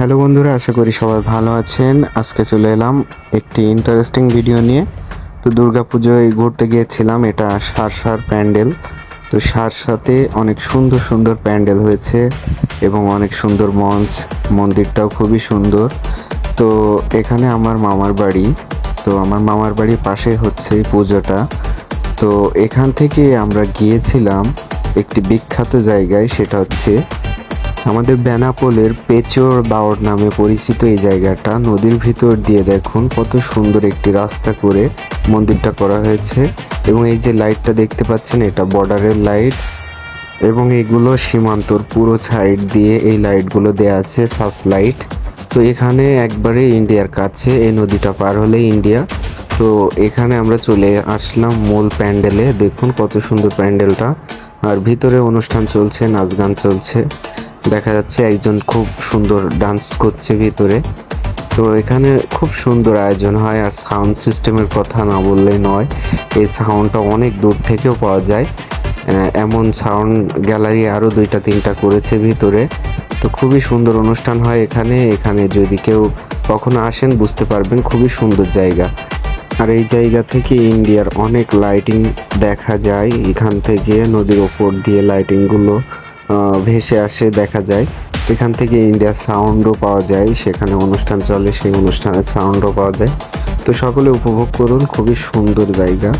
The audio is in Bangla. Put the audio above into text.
হ্যালো বন্ধুরা, আশা করি সবাই ভালো আছেন। আজকে চলে এলাম একটি ইন্টারেস্টিং ভিডিও নিয়ে। তো দুর্গাপুজোয় ঘুরতে গিয়েছিলাম, এটা সারসার প্যান্ডেল। তো সারসাতে অনেক সুন্দর সুন্দর প্যান্ডেল হয়েছে এবং অনেক সুন্দর মঞ্চ, মন্দিরটাও খুবই সুন্দর। তো এখানে আমার মামার বাড়ি, তো আমার মামার বাড়ির পাশে হচ্ছে এই পুজোটা। তো এখান থেকে আমরা গিয়েছিলাম একটি বিখ্যাত জায়গায়, সেটা হচ্ছে আমাদের বেনাপোলের পেচর বাওড় নামে পরিচিত এই জায়গাটা। নদীর ভিতর দিয়ে দেখুন কত সুন্দর একটি রাস্তা করে মন্দিরটা করা হয়েছে। এবং এই যে লাইটটা দেখতে পাচ্ছেন, এটা বর্ডারের লাইট এবং এগুলো সীমান্তর পুরো সাইড দিয়ে এই লাইটগুলো দেয়া আছে, সার্চ লাইট। তো এখানে একবারে ইন্ডিয়ার কাছে, এই নদীটা পার হলে ইন্ডিয়া। তো এখানে আমরা চলে আসলাম মূল প্যান্ডেলে। দেখুন কত সুন্দর প্যান্ডেলটা, আর ভিতরে অনুষ্ঠান চলছে, নাচ গান চলছে। দেখা যাচ্ছে একজন খুব সুন্দর ডান্স করছে ভিতরে। তো এখানে খুব সুন্দর আয়োজন হয়, আর সাউন্ড সিস্টেমের কথা না বললেই নয়। এই সাউন্ডটা অনেক দূর থেকেও পাওয়া যায়, এমন সাউন্ড গ্যালারি আরও 2-3টা করেছে ভিতরে। তো খুবই সুন্দর অনুষ্ঠান হয় এখানে। এখানে যদি কেউ কখনো আসেন বুঝতে পারবেন, খুবই সুন্দর জায়গা। আর এই জায়গা থেকে ইন্ডিয়ার অনেক লাইটিং দেখা যায়। এখান থেকে নদীর ওপর দিয়ে লাইটিংগুলো ভেসে আসে, দেখা যায়। এখান থেকে ইন্ডিয়ার সাউন্ডও পাওয়া যায়, সেখানে অনুষ্ঠান চলে, সেই অনুষ্ঠানের সাউন্ডও পাওয়া যায়। তো সকলে উপভোগ করুন, খুবই সুন্দর জায়গা।